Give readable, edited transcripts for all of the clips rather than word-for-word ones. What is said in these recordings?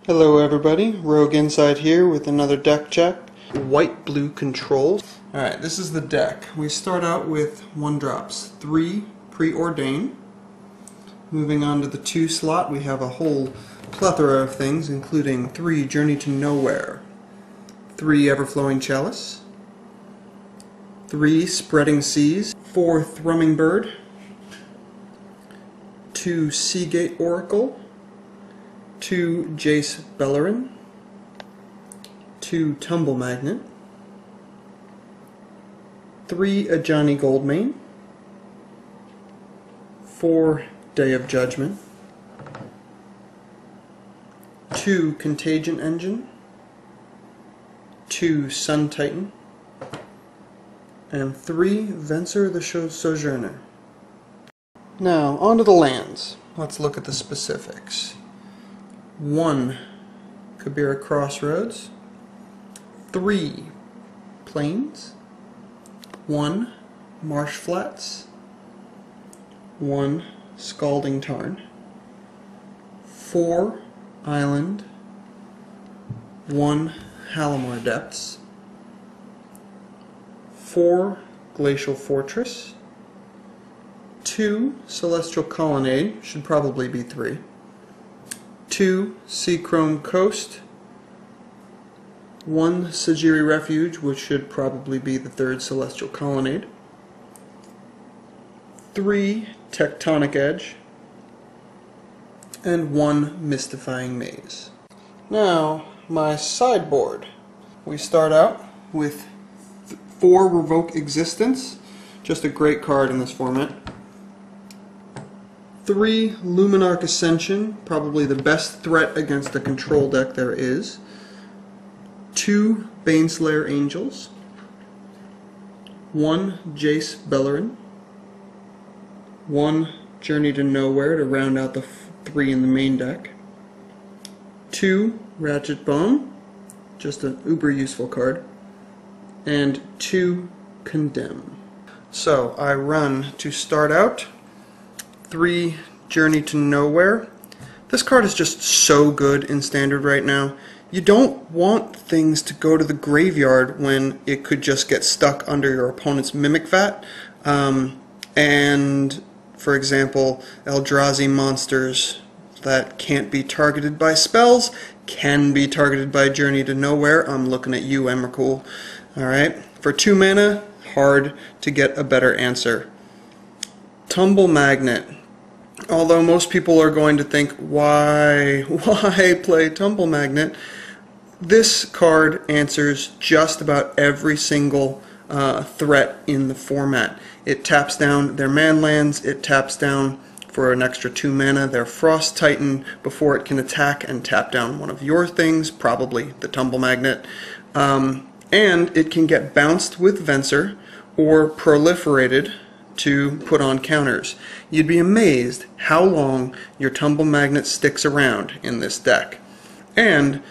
Hello everybody, RogueInsight here with another deck check. White-blue control. Alright, this is the deck. We start out with 1-drops, 3 preordain. Moving on to the 2 slot, we have a whole plethora of things, including 3 Journey to Nowhere, 3 Everflowing Chalice, 3 Spreading Seas, 4 Thrumming Bird, 2 Seagate Oracle, 2 Jace Beleren, 2 Tumble Magnet, 3 Ajani Goldmane, 4 Day of Judgment, 2 Contagion Engine, 2 Sun Titan, and 3 Venser the Sojourner. Now, onto the lands. Let's look at the specifics. 1 Kabira Crossroads, 3 Plains, 1 Marsh Flats, 1 Scalding Tarn, 4 Island, 1 Halimar Depths, 4 Glacial Fortress, 2 Celestial Colonnade, should probably be 3, 2 Seachrome Coast, 1 Sajiri Refuge, which should probably be the 3rd Celestial Colonnade, 3 Tectonic Edge, and 1 Mystifying Maze. Now, my sideboard. We start out with 4 Revoke Existence, just a great card in this format. 3 Luminarch Ascension, probably the best threat against the control deck there is. 2 Baneslayer Angels. 1 Jace Beleren. 1 Journey to Nowhere to round out the 3 in the main deck. 2 Ratchet Bone, just an uber useful card. And 2 Condemn. So I run to start out 3 Journey to Nowhere. This card is just so good in Standard right now. You don't want things to go to the graveyard when it could just get stuck under your opponent's Mimic Vat. And, for example, Eldrazi monsters that can't be targeted by spells can be targeted by Journey to Nowhere. I'm looking at you, Emrakul. Alright, for 2 mana, hard to get a better answer. Tumble Magnet. Although most people are going to think, why play Tumble Magnet? This card answers just about every single threat in the format. It taps down their man lands, it taps down for an extra 2 mana their Frost Titan before it can attack and tap down one of your things, probably the Tumble Magnet. And it can get bounced with Venser or proliferated to put on counters. You'd be amazed how long your Tumble Magnet sticks around in this deck. And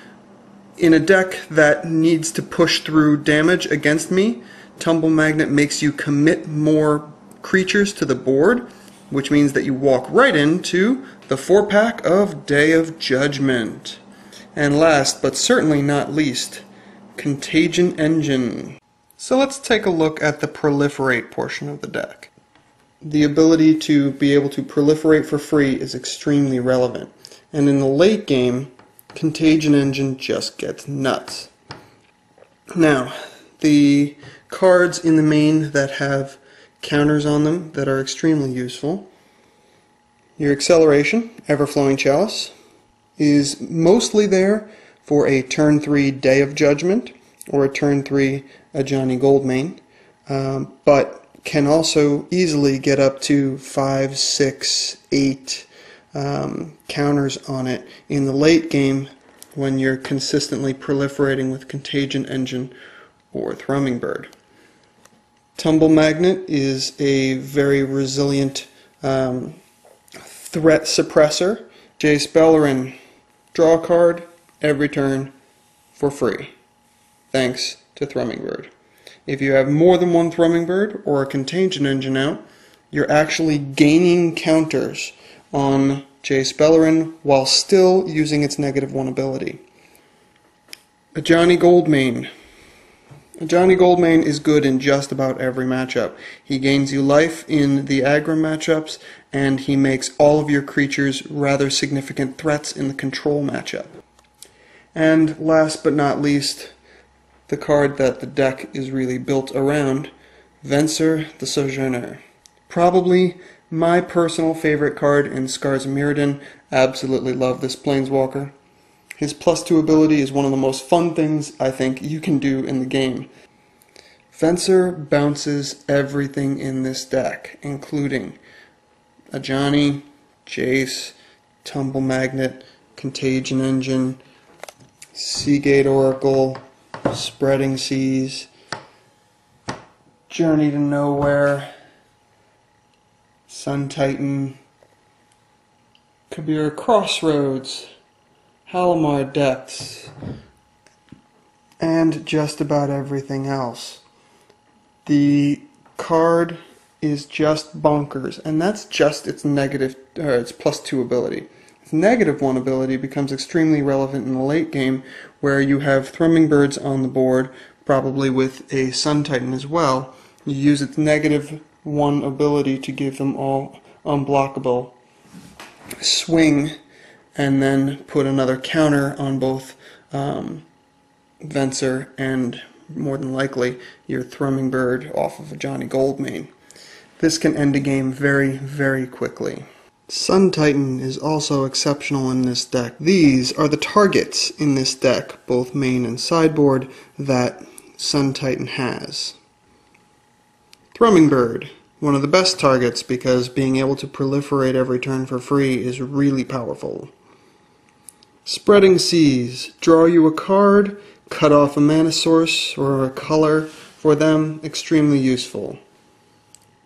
in a deck that needs to push through damage against me, Tumble Magnet makes you commit more creatures to the board, which means that you walk right into the 4-pack of Day of Judgment. And last, but certainly not least, Contagion Engine. So let's take a look at the proliferate portion of the deck. The ability to be able to proliferate for free is extremely relevant. And in the late game, Contagion Engine just gets nuts. Now, the cards in the main that have counters on them that are extremely useful. Your Acceleration, Everflowing Chalice, is mostly there for a turn 3 Day of Judgment or a turn 3 Ajani Goldmane, but can also easily get up to 5, 6, 8 counters on it in the late game when you're consistently proliferating with Contagion Engine or Thrumming Bird. Tumble Magnet is a very resilient threat suppressor. Jace Beleren, draw a card every turn for free, thanks to Thrumming Bird. If you have more than 1 Thrumming Bird or a Contagion Engine out, you're actually gaining counters on Jace Beleren while still using its -1 ability. Ajani Goldmane. Ajani Goldmane is good in just about every matchup. He gains you life in the aggro matchups, and he makes all of your creatures rather significant threats in the control matchup. And last but not least, the card that the deck is really built around, Venser the Sojourner. Probably my personal favorite card in Scars of Mirrodin. Absolutely love this Planeswalker. His +2 ability is one of the most fun things I think you can do in the game. Venser bounces everything in this deck, including Ajani, Jace, Tumble Magnet, Contagion Engine, Seagate Oracle, Spreading Seas, Journey to Nowhere, Sun Titan, Kabira Crossroads, Halimar Depths, and just about everything else. The card is just bonkers, and that's just its its +2 ability. Its -1 ability becomes extremely relevant in the late game, where you have Thrumming Birds on the board, probably with a Sun Titan as well. You use its -1 ability to give them all unblockable swing, and then put another counter on both Venser and, more than likely, your Thrumming Bird off of Ajani Goldmane. This can end a game very, very quickly. Sun Titan is also exceptional in this deck. These are the targets in this deck, both main and sideboard, that Sun Titan has. Thrumming Bird, one of the best targets because being able to proliferate every turn for free is really powerful. Spreading Seas, draw you a card, cut off a mana source or a color for them, extremely useful.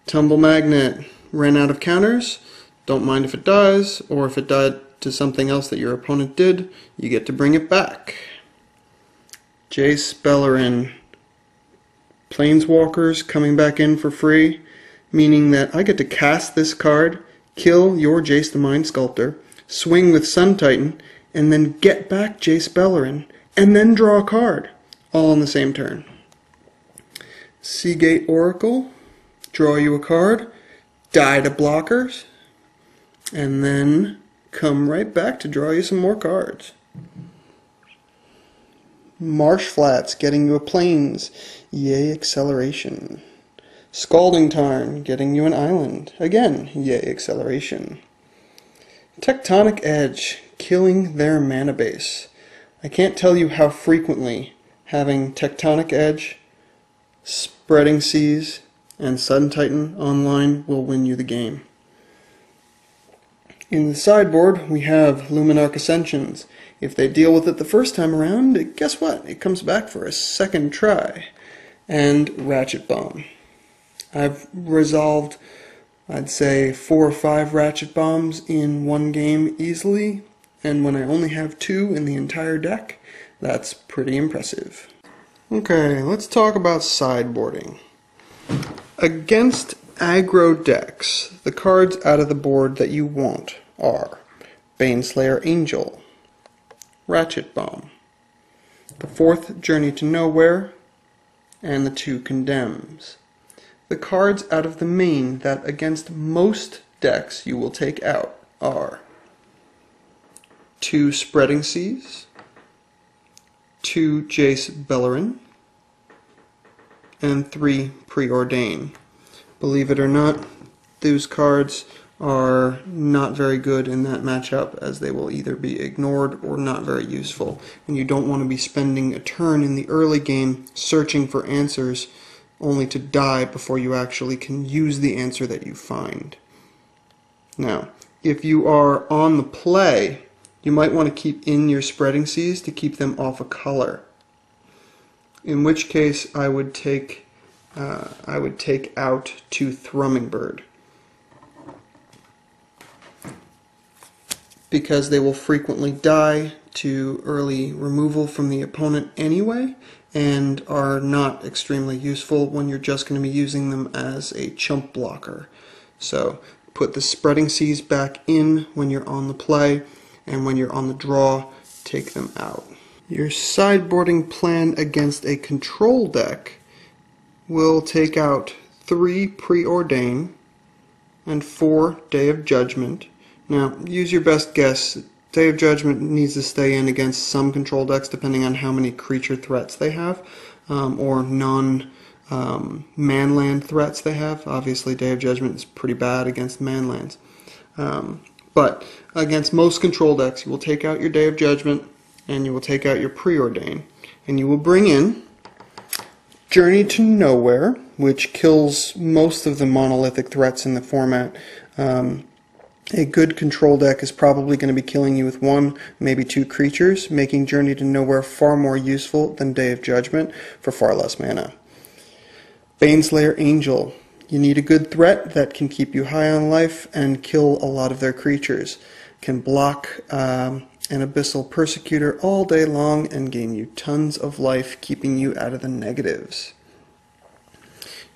Tumble Magnet, ran out of counters, don't mind if it dies, or if it died to something else that your opponent did, you get to bring it back. Jace Beleren, Planeswalkers coming back in for free, meaning that I get to cast this card, kill your Jace the Mind Sculptor, swing with Sun Titan, and then get back Jace Beleren, and then draw a card, all on the same turn. Seagate Oracle, draw you a card, die to blockers, and then come right back to draw you some more cards. Marsh Flats, getting you a Plains, yay acceleration. Scalding Tarn, getting you an island, again, yay acceleration. Tectonic Edge, killing their mana base. I can't tell you how frequently having Tectonic Edge, Spreading Seas, and Sun Titan online will win you the game. In the sideboard, we have Luminarch Ascensions. If they deal with it the first time around, guess what? It comes back for a second try. And Ratchet Bomb. I've resolved, I'd say, 4 or 5 Ratchet Bombs in one game easily, and when I only have 2 in the entire deck, that's pretty impressive. Okay, let's talk about sideboarding. Against aggro decks, the cards out of the board that you want are Baneslayer Angel, Ratchet Bomb, the 4th Journey to Nowhere, and the 2 Condemns. The cards out of the main that against most decks you will take out are 2 Spreading Seas, 2 Jace Beleren, and 3 Preordain. Believe it or not, those cards are not very good in that matchup, as they will either be ignored or not very useful, and you don't want to be spending a turn in the early game searching for answers only to die before you actually can use the answer that you find. Now, if you are on the play, you might want to keep in your Spreading Seas to keep them off a color, in which case I would take out 2 Thrumming Bird, because they will frequently die to early removal from the opponent anyway, and are not extremely useful when you're just going to be using them as a chump blocker. So put the spreading seas back in when you're on the play, and when you're on the draw, take them out. Your sideboarding plan against a control deck will take out 3 Preordain and 4 Day of Judgment. Now, use your best guess. Day of Judgment needs to stay in against some control decks depending on how many creature threats they have, or non-manland threats they have. Obviously, Day of Judgment is pretty bad against manlands. But against most control decks, you will take out your Day of Judgment and you will take out your Preordain. And you will bring in Journey to Nowhere, which kills most of the monolithic threats in the format. A good control deck is probably going to be killing you with 1, maybe 2 creatures, making Journey to Nowhere far more useful than Day of Judgment for far less mana. Baneslayer Angel. You need a good threat that can keep you high on life and kill a lot of their creatures. Can block an Abyssal Persecutor all day long and gain you tons of life, keeping you out of the negatives.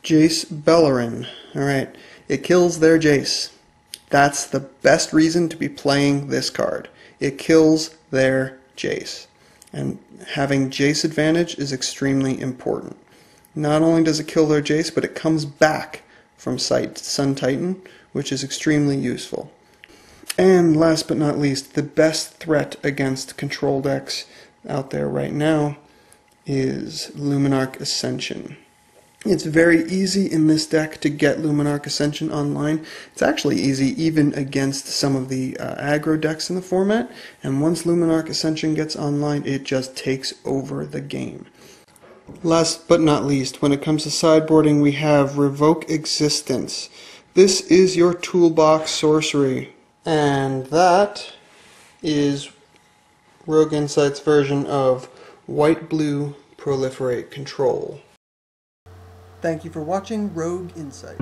Jace Beleren. Alright, it kills their Jace. That's the best reason to be playing this card. It kills their Jace. And having Jace advantage is extremely important. Not only does it kill their Jace, but it comes back from Sun Titan, which is extremely useful. And last but not least, the best threat against control decks out there right now is Luminarch Ascension. It's very easy in this deck to get Luminarch Ascension online. It's actually easy even against some of the aggro decks in the format, and once Luminarch Ascension gets online, it just takes over the game. Last but not least, when it comes to sideboarding, we have Revoke Existence. This is your toolbox sorcery, and that is RogueInsight's version of white-blue Proliferate Control. Thank you for watching Rogue Insight.